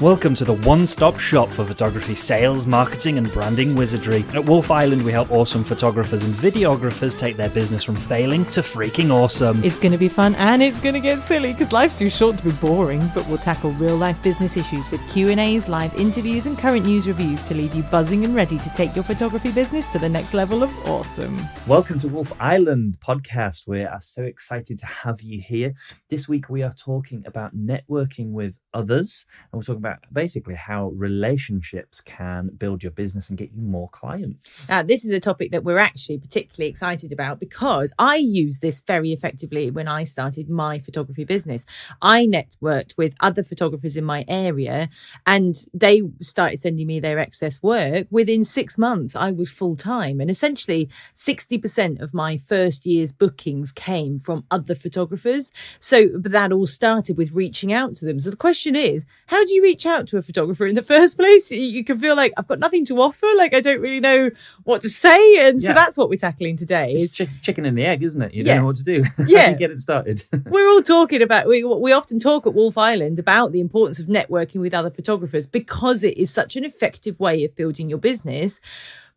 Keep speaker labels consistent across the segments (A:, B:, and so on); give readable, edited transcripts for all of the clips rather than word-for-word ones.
A: Welcome to the one-stop shop for photography sales, marketing and branding wizardry. At Wolfe-Island, we help awesome photographers and videographers take their business from failing to freaking awesome.
B: It's going to be fun and it's going to get silly because life's too short to be boring, but we'll tackle real-life business issues with Q&As, live interviews and current news reviews to leave you buzzing and ready to take your photography business to the next level of awesome.
A: Welcome to Wolfe-Island podcast. We are so excited to have you here. This week we are talking about networking with others, and we're talking about basically how relationships can build your business and get you more clients.
B: This is a topic that we're actually particularly excited about because I used this very effectively when I started my photography business. I networked with other photographers in my area and they started sending me their excess work. Within 6 months, I was full-time, and essentially 60% of my first year's bookings came from other photographers. So that all started with reaching out to them. So the question is, how do you reach out to a photographer in the first place? You can feel like I've got nothing to offer, like I don't really know what to say, and so that's what we're tackling today.
A: It's chicken and the egg, isn't it? You don't know what to do. How do you get it started?
B: We're all talking about, we often talk at Wolfe-Island about the importance of networking with other photographers because it is such an effective way of building your business.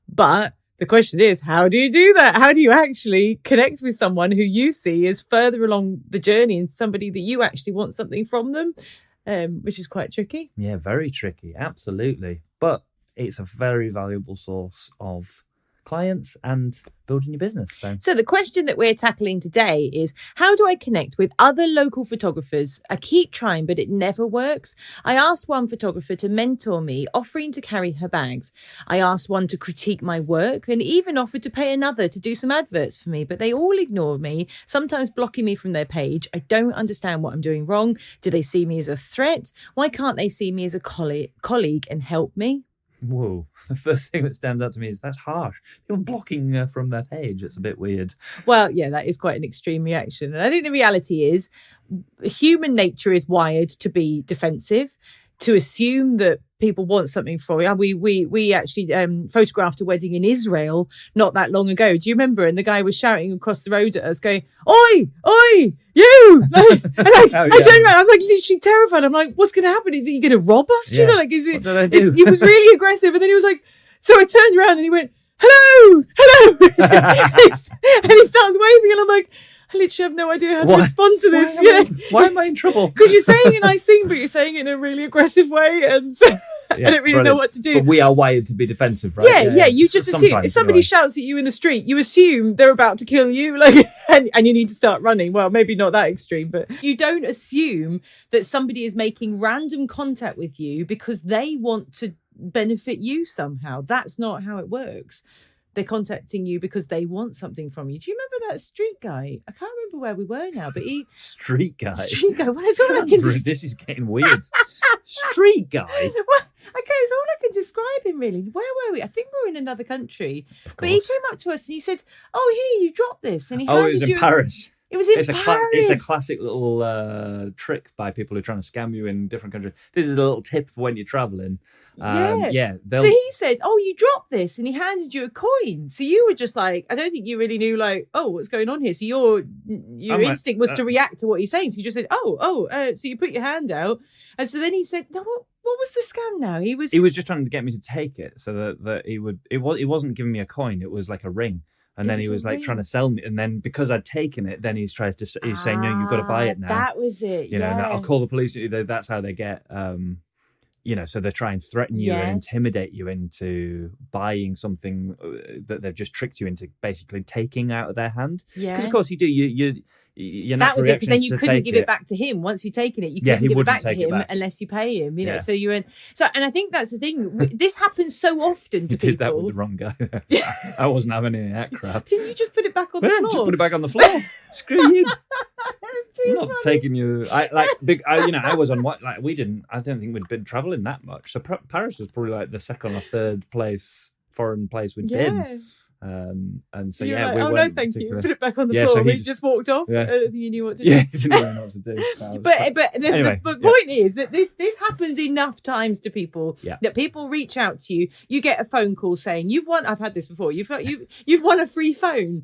B: But the question is, how do you do that? How do you actually connect with someone who you see is further along the journey and somebody that you actually want something from them? Which is quite tricky.
A: Yeah, very tricky. Absolutely. But it's a very valuable source of clients and building your business.
B: So the question that we're tackling today is, how do I connect with other local photographers? I keep trying, but it never works. I asked one photographer to mentor me, offering to carry her bags. I asked one to critique my work and even offered to pay another to do some adverts for me, but they all ignore me, sometimes blocking me from their page. I don't understand what I'm doing wrong. Do they see me as a threat? Why can't they see me as a colleague and help me?
A: Whoa. The first thing that stands out to me is that's harsh. People blocking from their page. It's a bit weird.
B: Well, yeah, that is quite an extreme reaction. And I think the reality is human nature is wired to be defensive, to assume that people want something for you. We actually photographed a wedding in Israel not that long ago. Do you remember? And the guy was shouting across the road at us going, "Oi, oi, you!" Nice. And I turned around, I'm like literally terrified. I'm like, what's going to happen? Is he going to rob us? Do you know, like, is it?
A: What did I do?
B: He was really aggressive. And then he was like, so I turned around and he went, "Hello, hello." And he starts waving and I'm like, I literally have no idea how to respond to this.
A: Why am I in trouble?
B: Because you're saying a nice thing, but you're saying it in a really aggressive way. And so I don't really know what to do.
A: But we are wired to be defensive, right?
B: Yeah. You just assume if somebody shouts at you in the street, you assume they're about to kill you, like, and you need to start running. Well, maybe not that extreme, but you don't assume that somebody is making random contact with you because they want to benefit you somehow. That's not how it works. They're contacting you because they want something from you. Do you remember that street guy? I can't remember where we were now, but he...
A: Street guy?
B: Well, that's all I can
A: This is getting weird. Street guy?
B: Well, okay, it's all I can describe him, really. Where were we? I think we were in another country. But he came up to us and he said, "Oh, here, you dropped this." And he handed
A: it was in Paris.
B: It was in Paris.
A: It's a classic little trick by people who are trying to scam you in different countries. This is a little tip for when you're traveling. So he said, "Oh, you dropped this," and he handed you a coin. So you were just like, I don't think you really knew, like, oh, what's going on here. So your instinct was to react to what he's saying. So you just said, so you put your hand out, and so then he said, "No, what was the scam now?" He was just trying to get me to take it so that he would. It wasn't giving me a coin. It was like a ring. And then he was like trying to sell me, and then because I'd taken it, then he's saying, "No, you've got to buy it now."
B: That was it.
A: You know, I'll call the police. That's how they get. So they try and threaten you and intimidate you into buying something that they've just tricked you into basically taking out of their hand. Yeah, because of course you do.
B: That was it, because then you couldn't give it back to him once you'd taken it. You couldn't give it back to him unless you pay him. You know, so you went. So, and I think that's the thing. This happens so often to people.
A: Did that with the wrong guy. I wasn't having any of that crap.
B: Didn't you just put it back on the floor?
A: Just put it back on the floor. Screw you. I'm not taking you. I was on what? Like we didn't. I don't think we'd been traveling that much. So Paris was probably like the second or third foreign place we'd been. And so
B: we
A: went.
B: No, thank you. Put it back on the floor. So he just walked off. Yeah. I don't think he knew what to do.
A: Yeah, he didn't know what to do.
B: But the point is that this happens enough times to people that people reach out to you. You get a phone call saying you've won. I've had this before. You've won a free phone.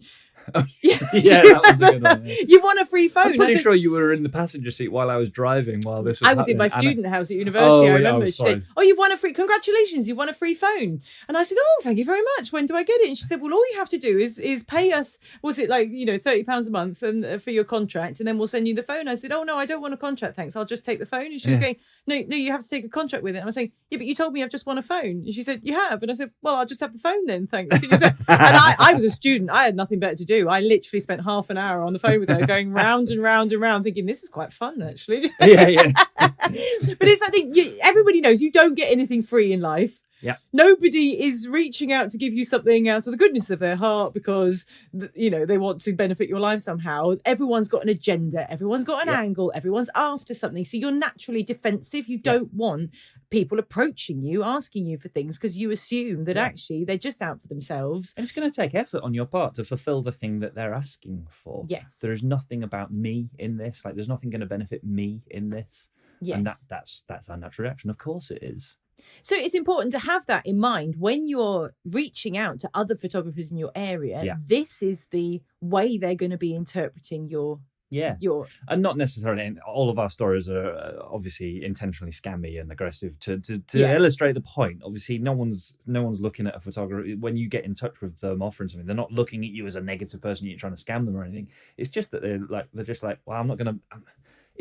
A: Yeah, that was a good one. Yeah.
B: You want a free phone.
A: I'm pretty sure you were in the passenger seat while I was driving while this was
B: I was
A: happening.
B: in my student house at university. I remember. She said, you won a free, congratulations, you won a free phone. And I said, oh, thank you very much. When do I get it? And she said, well, all you have to do is pay us, was it like, £30 a month and for your contract, and then we'll send you the phone. I said, oh, no, I don't want a contract, thanks. I'll just take the phone. And she was going, no, you have to take a contract with it. And I was saying, yeah, but you told me I've just won a phone. And she said, you have? And I said, well, I'll just have the phone then, thanks. And I was a student. I had nothing better to do. I literally spent half an hour on the phone with her going round and round and round thinking, this is quite fun, actually.
A: Yeah.
B: But I think everybody knows you don't get anything free in life.
A: Yeah.
B: Nobody is reaching out to give you something out of the goodness of their heart because, they want to benefit your life somehow. Everyone's got an agenda. Everyone's got an angle. Everyone's after something. So you're naturally defensive. You don't want people approaching you, asking you for things because you assume that actually they're just out for themselves.
A: And it's going to take effort on your part to fulfill the thing that they're asking for.
B: Yes.
A: There is nothing about me in this. Like, there's nothing going to benefit me in this. Yes. And that's our natural reaction. Of course it is.
B: So it's important to have that in mind when you're reaching out to other photographers in your area. Yeah. This is the way they're going to be interpreting your. And
A: not necessarily. And all of our stories are obviously intentionally scammy and aggressive to illustrate the point. Obviously, no one's looking at a photographer when you get in touch with them offering something. They're not looking at you as a negative person. You're trying to scam them or anything. It's just that they're just like, well, I'm not going to.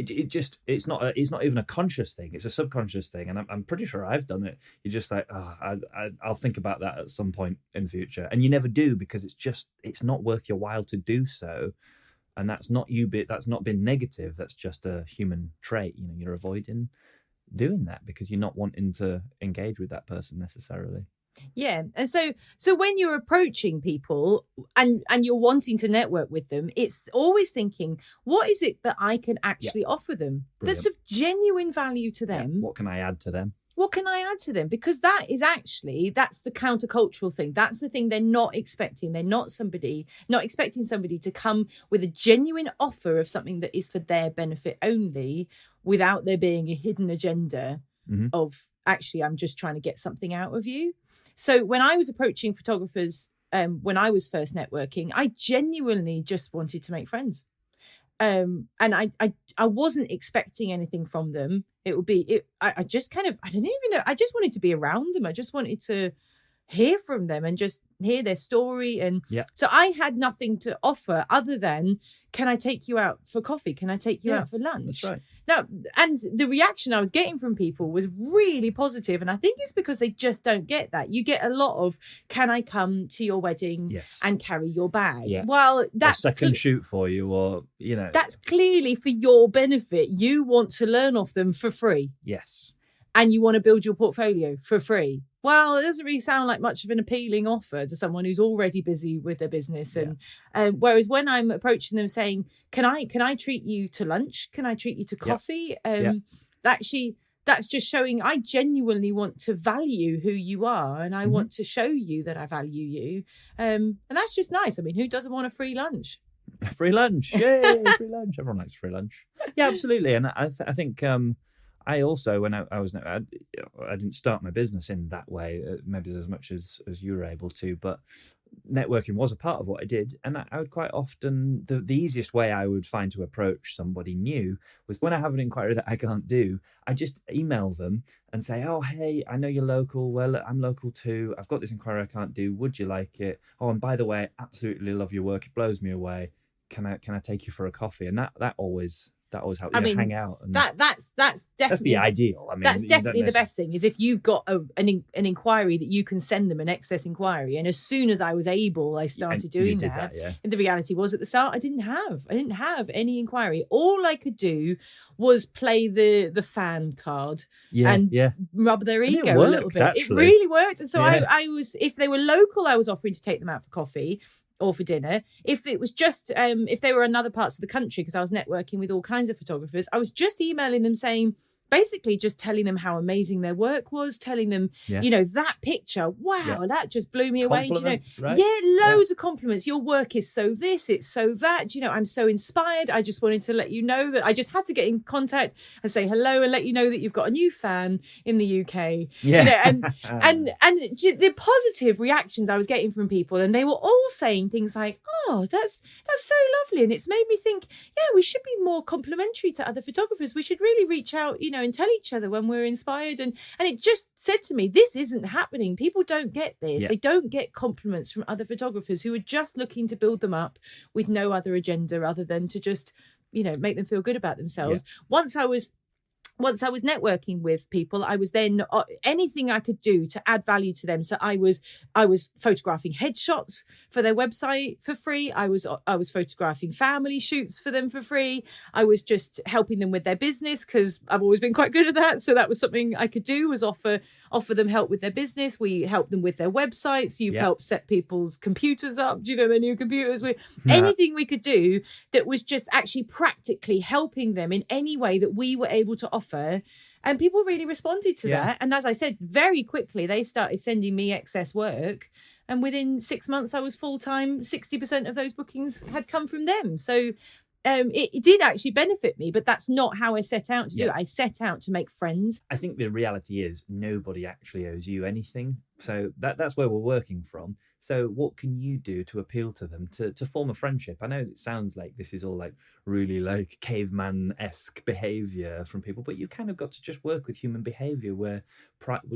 A: It's not even a conscious thing. It's a subconscious thing, and I'm pretty sure I've done it. You're just like, I'll think about that at some point in the future, and you never do because it's not worth your while to do so, and that's not that's not been negative. That's just a human trait. You're avoiding doing that because you're not wanting to engage with that person necessarily.
B: Yeah. And so when you're approaching people and you're wanting to network with them, it's always thinking, what is it that I can actually offer them that's of genuine value to them?
A: Yeah. What can I add to them?
B: Because that's the countercultural thing. That's the thing they're not expecting. They're not expecting somebody to come with a genuine offer of something that is for their benefit only without there being a hidden agenda of actually, I'm just trying to get something out of you. So when I was approaching photographers, when I was first networking, I genuinely just wanted to make friends. And I wasn't expecting anything from them. I just kind of, I don't even know. I just wanted to be around them. I just wanted to hear from them and just hear their story. And so I had nothing to offer other than, can I take you out for coffee? Can I take you out for lunch?
A: That's right.
B: Now, and the reaction I was getting from people was really positive, and I think it's because they just don't get that. You get a lot of, can I come to your wedding and carry your bag?
A: Yeah.
B: Well, that's
A: a second shoot for you, or
B: that's clearly for your benefit. You want to learn off them for free.
A: Yes.
B: And you want to build your portfolio for free. Well, it doesn't really sound like much of an appealing offer to someone who's already busy with their business. And whereas when I'm approaching them saying, can I treat you to lunch? Can I treat you to coffee? Actually, that's just showing I genuinely want to value who you are, and I want to show you that I value you. And that's just nice. I mean, who doesn't want a free lunch?
A: Free lunch. Yay, free lunch. Everyone likes free lunch. Yeah, absolutely. And I think... I also, when I didn't start my business in that way, maybe as much as you were able to, but networking was a part of what I did. And I would quite often, the easiest way I would find to approach somebody new was when I have an inquiry that I can't do, I just email them and say, oh, hey, I know you're local. Well, I'm local too. I've got this inquiry I can't do. Would you like it? Oh, and by the way, I absolutely love your work. It blows me away. Can I take you for a coffee? And that always helps you hang out. And
B: that's definitely
A: the ideal. I mean,
B: that's definitely the best thing is if you've got an inquiry that you can send them, an excess inquiry. And as soon as I was able, I started doing that. And the reality was at the start, I didn't have any inquiry. All I could do was play the fan card and rub their ego a little bit.
A: Actually.
B: It really worked. And so I was, if they were local, I was offering to take them out for coffee or for dinner. If it was just, if they were in other parts of the country, because I was networking with all kinds of photographers, I was just emailing them saying, basically just telling them how amazing their work was, telling them, that picture, wow, that just blew me away.
A: Right?
B: Yeah, loads of compliments. Your work is so this, it's so that. I'm so inspired. I just wanted to let you know that I just had to get in contact and say hello and let you know that you've got a new fan in the UK.
A: Yeah.
B: And the positive reactions I was getting from people, and they were all saying things like, oh, that's so lovely. And it's made me think, we should be more complimentary to other photographers. We should really reach out, and tell each other when we're inspired. And it just said to me, this isn't happening. People don't get this. They don't get compliments from other photographers who are just looking to build them up with no other agenda other than to just, make them feel good about themselves. Once I was networking with people, I was then anything I could do to add value to them. So I was photographing headshots for their website for free. I was photographing family shoots for them for free. I was just helping them with their business because I've always been quite good at that. So that was something I could do, was offer them help with their business. We helped them with their websites. You've helped set people's computers up, their new computers. Anything we could do that was just actually practically helping them in any way that we were able to offer. And people really responded to that. And as I said, very quickly, they started sending me excess work. And within 6 months, I was full-time. 60% of those bookings had come from them. So it did actually benefit me, but that's not how I set out to do it. I set out to make friends.
A: I think the reality is nobody actually owes you anything. So that's where we're working from. So what can you do to appeal to them, to form a friendship? I know it sounds like this is all like really like caveman-esque behavior from people, but you've kind of got to just work with human behavior where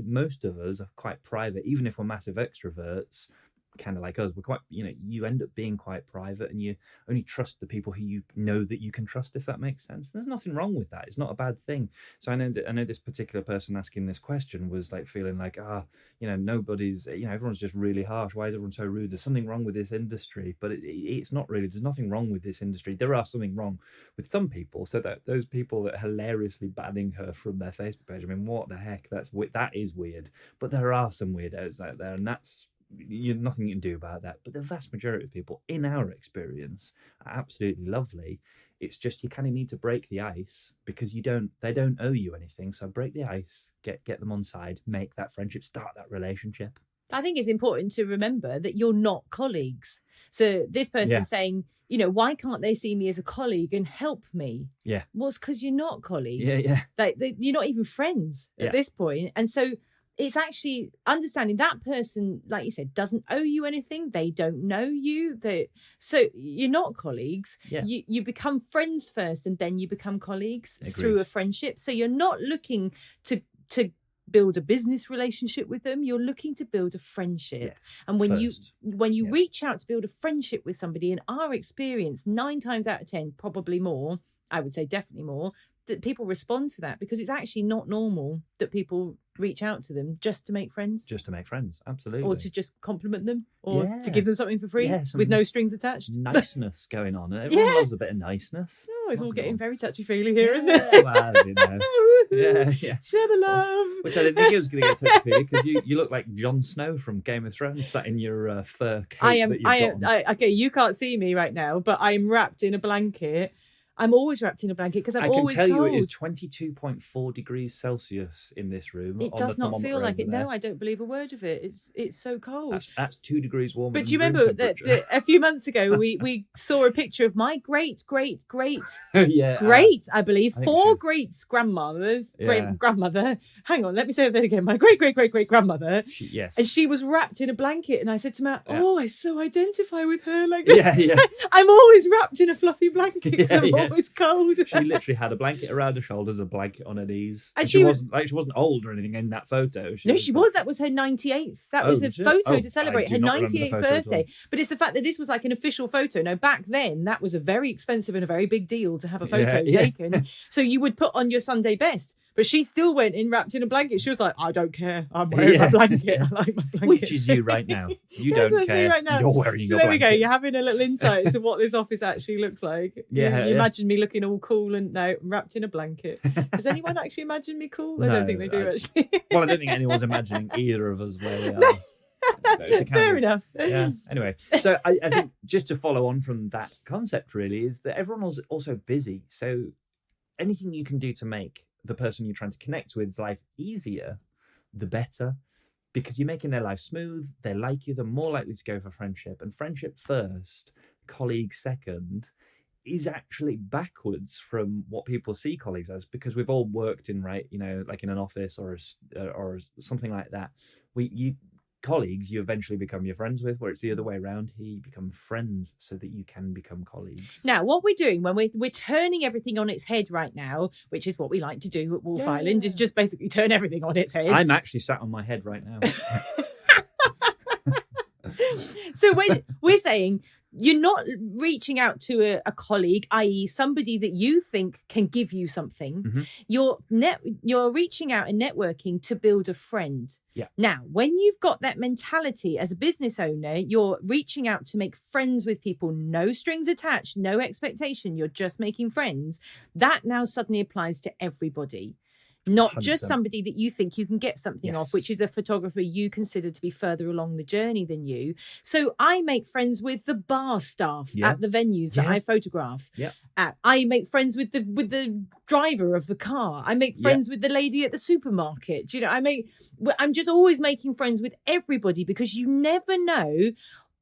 A: most of us are quite private, even if we're massive extroverts. Kind of like us, we're quite, you end up being quite private, and you only trust the people who you know that you can trust, if that makes sense. There's nothing wrong with that. It's not a bad thing. So I know this particular person asking this question was like feeling like, nobody's, everyone's just really harsh. Why is everyone so rude? There's something wrong with this industry, but it's not really. There's nothing wrong with this industry. There are something wrong with some people. So that those people that are hilariously banning her from their Facebook page, I mean, what the heck? That is weird. But there are some weirdos out there, and that's nothing you can do about that. But the vast majority of people, in our experience, are absolutely lovely. It's just you kind of need to break the ice because they don't owe you anything. So break the ice, get them on side, make that friendship, start that relationship.
B: I think it's important to remember that you're not colleagues. So this person saying, why can't they see me as a colleague and help me?
A: Yeah.
B: Well, it's because you're not colleagues.
A: Yeah.
B: You're not even friends at this point. And so it's actually understanding that person, like you said, doesn't owe you anything. They don't know you. So you're not colleagues.
A: Yeah.
B: You become friends first, and then you become colleagues.
A: Agreed.
B: Through a friendship. So you're not looking to build a business relationship with them. You're looking to build a friendship. Yes, and when you reach out to build a friendship with somebody, in our experience, 9 times out of 10, probably more, I would say definitely more, that people respond to that, because it's actually not normal that people reach out to them just to make friends.
A: Just to make friends, absolutely.
B: Or to just compliment them, or to give them something for free with no strings attached.
A: Niceness going on. Everyone loves a bit of niceness.
B: Oh, it's all getting very touchy-feely here, isn't it?
A: Well, yeah.
B: Share the love.
A: Which I didn't think it was going to get touchy-feely, because you look like Jon Snow from Game of Thrones, sat in your fur coat. I am.
B: Okay, you can't see me right now, but I am wrapped in a blanket. I'm always wrapped in a blanket because I'm always cold. I can tell
A: you it is 22.4 degrees Celsius in this room.
B: It does not feel like it. No, I don't believe a word of it. It's so cold.
A: That's 2 degrees warmer.
B: But do you remember that a few months ago we saw a picture of my great, I believe, 4 greats grandmothers, great grandmother. Hang on, let me say that again. My great grandmother.
A: Yes.
B: And she was wrapped in a blanket, and I said to Matt, I so identify with her. Like, I'm always wrapped in a fluffy blanket because I'm always cold.
A: She literally had a blanket around her shoulders, a blanket on her knees. And she wasn't old or anything in that photo. She was.
B: That was her 98th. That was a photo to celebrate her 98th birthday. But it's the fact that this was like an official photo. Now, back then, that was a very expensive and a very big deal to have a photo taken. So you would put on your Sunday best. But she still went in wrapped in a blanket. She was like, I don't care. I'm wearing my blanket. I like my blanket.
A: Which is you right now. You don't care. Right now. You're wearing your blanket.
B: There we go. You're having a little insight into what this office actually looks like. You imagine me looking all cool and wrapped in a blanket. Does anyone actually imagine me cool?
A: No,
B: I don't think they do, actually.
A: Well, I don't think anyone's imagining either of us where we are.
B: Fair enough.
A: Yeah. Anyway, so I think just to follow on from that concept really is that everyone was also busy. So anything you can do to make the person you're trying to connect with's life easier, the better, because you're making their life smooth. They like you. They're more likely to go for friendship, and friendship first, colleague second, is actually backwards from what people see colleagues as, because we've all worked in, right, like in an office or something like that. Colleagues you eventually become your friends with, where it's the other way around. Here you become friends so that you can become colleagues.
B: Now, what we're doing when we're turning everything on its head right now, which is what we like to do at Wolfe-Island, is just basically turn everything on its head.
A: I'm actually sat on my head right now.
B: So when we're saying you're not reaching out to a colleague, i.e. somebody that you think can give you something.
A: Mm-hmm.
B: You're reaching out and networking to build a friend.
A: Yeah.
B: Now, when you've got that mentality as a business owner, you're reaching out to make friends with people, no strings attached, no expectation. You're just making friends. That now suddenly applies to everybody. Not 100%. Just somebody that you think you can get something off, which is a photographer you consider to be further along the journey than you. So I make friends with the bar staff at the venues that I photograph.
A: Yeah.
B: I make friends with the driver of the car. I make friends with the lady at the supermarket. I'm just always making friends with everybody, because you never know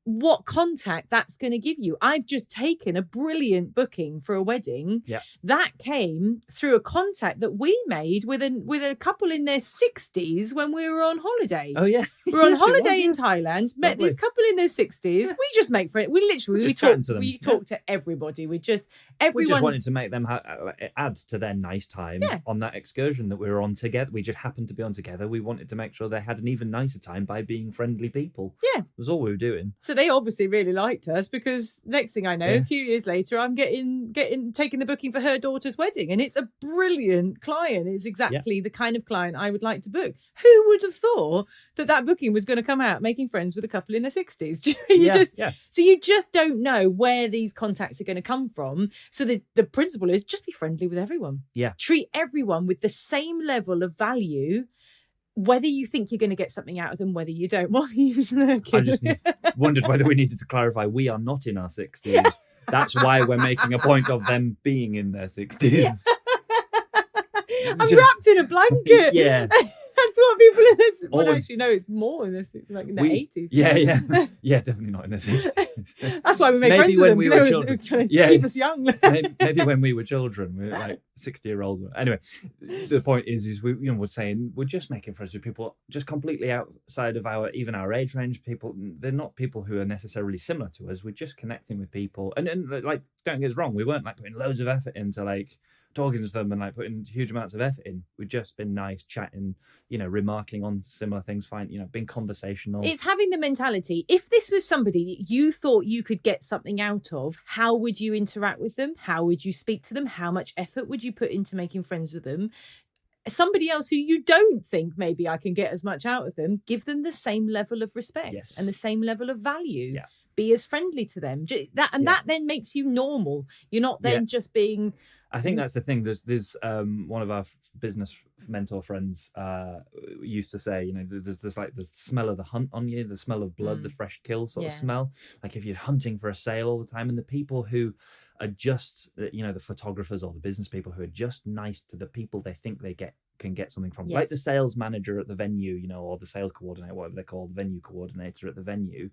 B: what contact that's going to give you. I've just taken a brilliant booking for a wedding that came through a contact that we made with a couple in their 60s when we were on holiday.
A: Oh yeah,
B: we were on holiday in Thailand. Met this couple in their 60s. We just make friends. We talked to everybody. We just
A: wanted to make them add to their nice time on that excursion that we were on together. We just happened to be on together. We wanted to make sure they had an even nicer time by being friendly people.
B: Yeah,
A: was all we were doing.
B: So they obviously really liked us, because next thing I know, a few years later, I'm taking the booking for her daughter's wedding, and it's a brilliant client. It's exactly the kind of client I would like to book. Who would have thought that booking was going to come out making friends with a couple in their 60s? So you just don't know where these contacts are going to come from. So the principle is just be friendly with everyone.
A: Yeah.
B: Treat everyone with the same level of value, whether you think you're going to get something out of them, whether you don't. Why are you smirking?
A: I just wondered whether we needed to clarify we are not in our 60s. That's why we're making a point of them being in their 60s.
B: I'm wrapped in a blanket.
A: Yeah.
B: That's what people in this. Well, actually, no, it's more in this, like in the 80s.
A: Yeah, definitely not in the 60s.
B: That's why we made friends with them.
A: We were children.
B: Keep us young.
A: maybe when we were children, we were like 60-year-olds. Anyway, the point is we're saying we're just making friends with people just completely outside of our age range. People, they're not people who are necessarily similar to us. We're just connecting with people, and like, don't get us wrong, we weren't like putting loads of effort into like talking to them and like putting huge amounts of effort in. We've just been nice, chatting, remarking on similar things, being conversational.
B: It's having the mentality. If this was somebody you thought you could get something out of, how would you interact with them? How would you speak to them? How much effort would you put into making friends with them? Somebody else who you don't think maybe I can get as much out of them, give them the same level of respect and the same level of value.
A: Yeah.
B: Be as friendly to them. That then makes you normal. You're not then just being...
A: I think that's the thing. There's one of our business mentor friends used to say, there's like the smell of the hunt on you, the smell of blood, the fresh kill sort of smell. Like if you're hunting for a sale all the time, and the people who are just, the photographers or the business people who are just nice to the people they think they can get something from, like the sales manager at the venue, or the sales coordinator, whatever they're called, venue coordinator at the venue.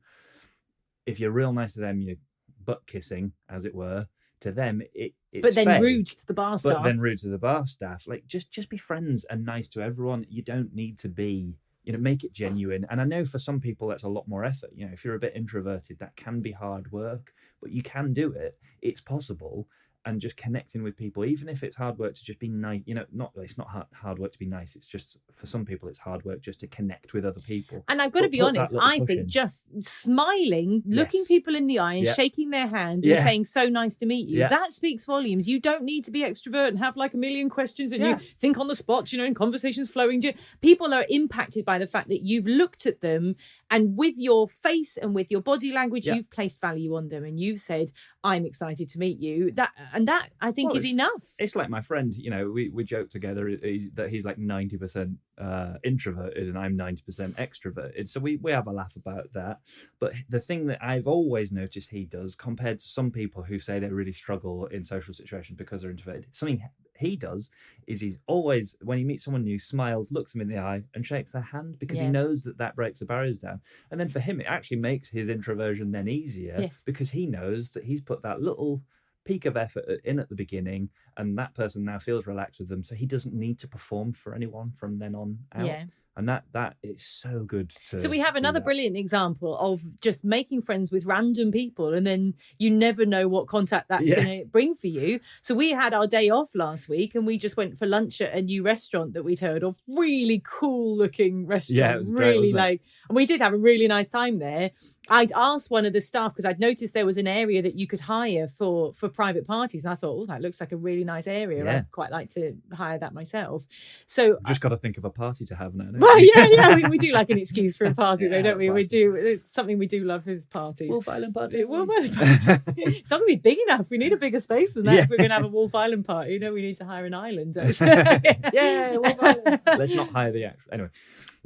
A: If you're real nice to them, you're butt kissing, as it were. To them, it's
B: but then
A: fake,
B: rude to the bar staff.
A: But then rude to the bar staff. Like just be friends and nice to everyone. You don't need to be, make it genuine. And I know for some people that's a lot more effort. If you're a bit introverted, that can be hard work, but you can do it. It's possible. And just connecting with people, even if it's hard work to just be nice, it's not hard work to be nice. It's just, for some people, it's hard work just to connect with other people.
B: And I've got to be honest, I think just smiling, looking people in the eye and shaking their hand and saying, so nice to meet you, that speaks volumes. You don't need to be extrovert and have like a million questions and you think on the spot, and conversations flowing. People are impacted by the fact that you've looked at them, and with your face and with your body language, you've placed value on them, and you've said, I'm excited to meet you. That I think is enough.
A: It's like my friend, we joke together that he's like 90% introverted and I'm 90% extroverted. So we have a laugh about that. But the thing that I've always noticed he does, compared to some people who say they really struggle in social situations because they're introverted, something he does is he's always, when he meets someone new, smiles, looks them in the eye and shakes their hand, because he knows that breaks the barriers down. And then for him, it actually makes his introversion then easier, because he knows that he's put that little peak of effort in at the beginning, and that person now feels relaxed with them, so he doesn't need to perform for anyone from then on out. And that is so good to.
B: So we have another brilliant example of just making friends with random people, and then you never know what contact that's going to bring for you. So we had our day off last week, and we just went for lunch at a new restaurant that we'd heard of. Really cool looking restaurant.
A: Yeah, it was great,
B: and we did have a really nice time there. I'd asked one of the staff, because I'd noticed there was an area that you could hire for private parties. And I thought, oh, that looks like a really nice area.
A: Yeah.
B: I'd quite like to hire that myself. So
A: just got to think of a party to have now.
B: Well, yeah. We do like an excuse for a party, though, don't we? We do. It's something we do love is parties.
A: Wolfe-Island party.
B: Wolfe-Island party. It's not going to be big enough. We need a bigger space than that if we're going to have a Wolfe-Island party. No, we need to hire an island.
A: Yeah, Wolfe-Island. Let's not hire the actual. Anyway.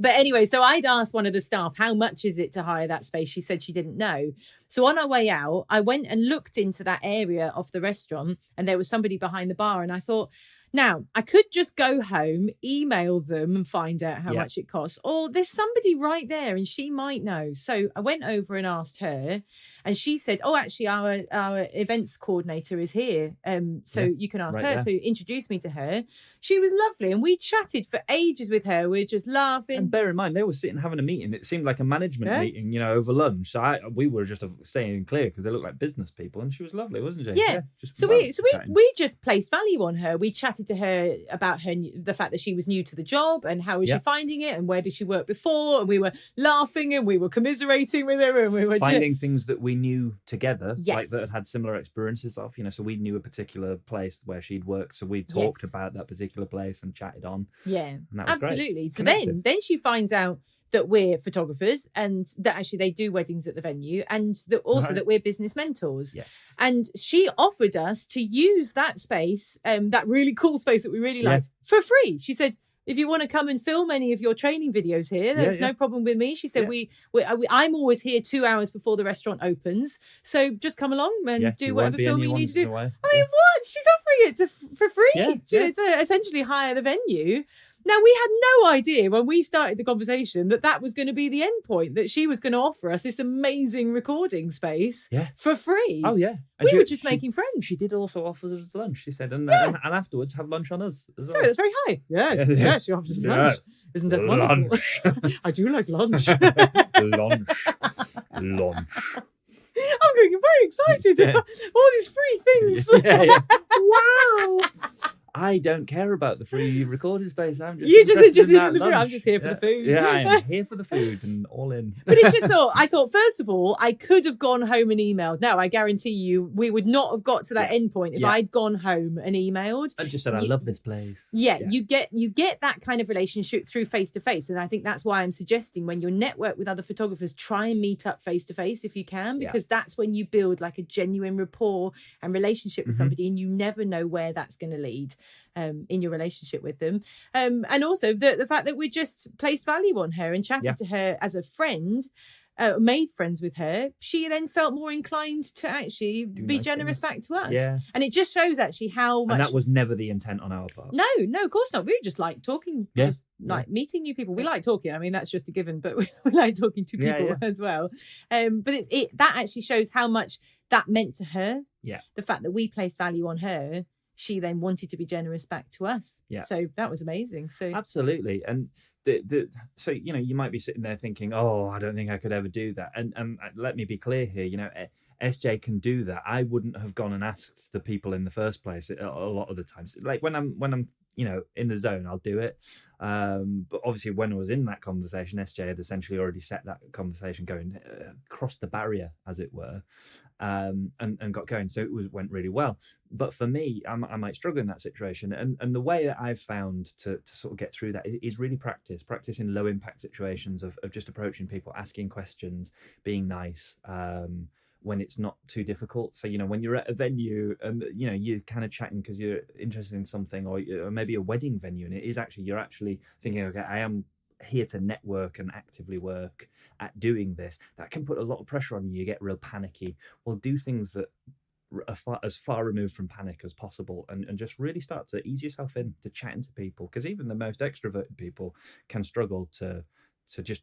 B: But anyway, so I'd asked one of the staff, how much is it to hire that space? She said she didn't know. So on our way out, I went and looked into that area of the restaurant, and there was somebody behind the bar. And I thought, now, I could just go home, email them and find out how much it costs. Or there's somebody right there and she might know. So I went over and asked her, and she said, oh, actually, our events coordinator is here. So you can ask her. There. So introduced me to her. She was lovely. And we chatted for ages with her. We were just laughing.
A: And bear in mind, they were sitting having a meeting. It seemed like a management meeting, over lunch. So we were just staying clear because they looked like business people. And she was lovely, wasn't she?
B: Yeah. We just placed value on her. We chatted to her about the fact that she was new to the job and how was she finding it and where did she work before, and we were laughing and we were commiserating with her, and we were
A: finding things that we knew together, like that had similar experiences of, so we knew a particular place where she'd worked, so we talked about that particular place and chatted on. And that was
B: absolutely
A: great.
B: So then she finds out that we're photographers and that actually they do weddings at the venue, and that also that we're business mentors. And she offered us to use that space, that really cool space that we really liked, for free. She said, if you want to come and film any of your training videos here, there's no problem with me. She said, I'm always here 2 hours before the restaurant opens. So just come along and do whatever filming you need to do. I mean, what? She's offering it for free to essentially hire the venue. Now, we had no idea when we started the conversation that was going to be the end point, that she was going to offer us this amazing recording space for free.
A: Oh, yeah.
B: And we were just making friends.
A: She did also offer us lunch, she said, and afterwards have lunch on us as well.
B: Sorry, that's very high. Yes, she offers us lunch. Isn't that wonderful? I do like lunch.
A: Lunch.
B: I'm getting very excited about all these free things. Wow.
A: I don't care about the free recording space. I'm just
B: I'm just here for the food.
A: Yeah, I'm here for the food and all in.
B: But I thought, first of all, I could have gone home and emailed. Now, I guarantee you, we would not have got to that end point if I'd gone home and emailed.
A: I just said, I love this place.
B: You get that kind of relationship through face-to-face. And I think that's why I'm suggesting when you network with other photographers, try and meet up face-to-face if you can, because that's when you build like a genuine rapport and relationship with somebody, and you never know where that's going to lead. In your relationship with them, and also the fact that we just placed value on her and chatted to her as a friend, made friends with her, she then felt more inclined to actually be generous back to us. And it just shows actually how much.
A: And that was never the intent on our part.
B: No, of course not. We just like talking, just like meeting new people. We like talking. I mean, that's just a given, but we like talking to people as well. But that actually shows how much that meant to her. The fact that we placed value on her. She then wanted to be generous back to us. So that was amazing. So
A: absolutely. And so you might be sitting there thinking, oh, I don't think I could ever do that. And let me be clear here, SJ can do that. I wouldn't have gone and asked the people in the first place a lot of the times. Like when I'm in the zone, I'll do it. But obviously when I was in that conversation, SJ had essentially already set that conversation going, across the barrier, as it were, and got going. So it went really well. But for me, I might struggle in that situation. And the way that I've found to sort of get through that is really practice in low impact situations of just approaching people, asking questions, being nice, when it's not too difficult. So, when you're at a venue and, you're kind of chatting because you're interested in something, or maybe a wedding venue, and you're actually thinking, okay, I am here to network and actively work at doing this. That can put a lot of pressure on you. You get real panicky. Well, do things that as far removed from panic as possible, and just really start to ease yourself in to chatting to people, because even the most extroverted people can struggle to just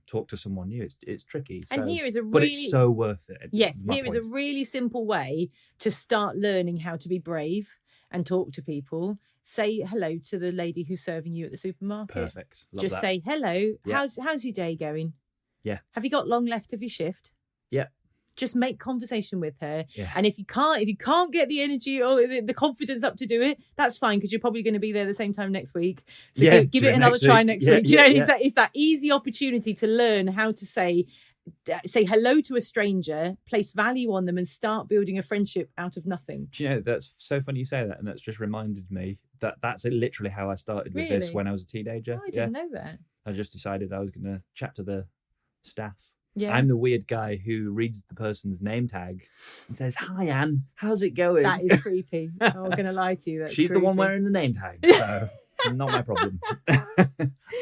A: talk to someone new. It's tricky.
B: And here is
A: but it's so worth it.
B: Yes, here is a really simple way to start learning how to be brave and talk to people. Say hello to the lady who's serving you at the supermarket.
A: Perfect. Love
B: just
A: that.
B: say hello.
A: Yeah.
B: How's your day going?
A: Yeah.
B: Have you got long left of your shift?
A: Yeah.
B: Just make conversation with her.
A: Yeah.
B: And if you can't get the energy or the confidence up to do it, that's fine, because you're probably going to be there the same time next week. So give it another try next week. It's that easy opportunity to learn how to say hello to a stranger, place value on them, and start building a friendship out of nothing.
A: Do you know, that's so funny you say that, and that's just reminded me that that's literally how I started with this when I was a teenager.
B: Oh, I didn't know that.
A: I just decided I was going to chat to the staff.
B: Yeah.
A: I'm the weird guy who reads the person's name tag and says, "Hi, Anne, how's it going?"
B: That is creepy. I'm not going to lie to you.
A: She's
B: creepy.
A: The one wearing the name tag, so not my problem.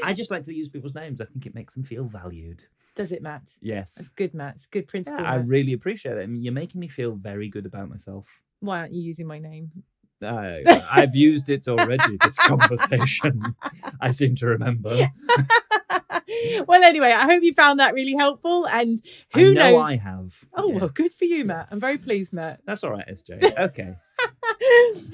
A: I just like to use people's names. I think it makes them feel valued.
B: Does it, Matt?
A: Yes.
B: That's good, Matt. It's a good principle.
A: Yeah, I really appreciate it. I mean, you're making me feel very good about myself.
B: Why aren't you using my name?
A: I've used it already, this conversation. I seem to remember.
B: Well, anyway, I hope you found that really helpful. And who knows?
A: I have.
B: Oh, well, good for you, Matt. I'm very pleased, Matt.
A: That's all right, SJ. Okay.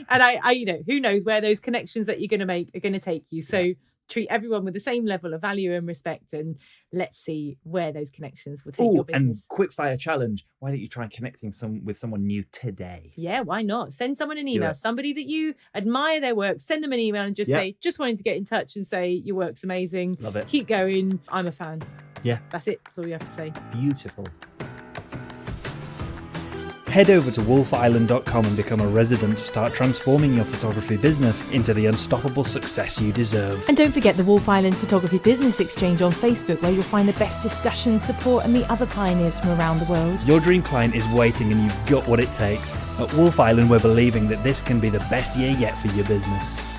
B: And I who knows where those connections that you're going to make are going to take you. So treat everyone with the same level of value and respect, and let's see where those connections will take your business.
A: And quick fire challenge. Why don't you try connecting with someone new today?
B: Yeah, why not? Send someone an email. Somebody that you admire their work, send them an email and just say, just wanting to get in touch and say, your work's amazing.
A: Love it.
B: Keep going. I'm a fan.
A: Yeah.
B: That's it. That's all you have to say.
A: Beautiful.
C: Head over to Wolfe-Island.com and become a resident to start transforming your photography business into the unstoppable success you deserve.
B: And don't forget the Wolfe-Island Photography Business Exchange on Facebook, where you'll find the best discussions, support, and meet other pioneers from around the world.
C: Your dream client is waiting, and you've got what it takes. At Wolfe-Island, we're believing that this can be the best year yet for your business.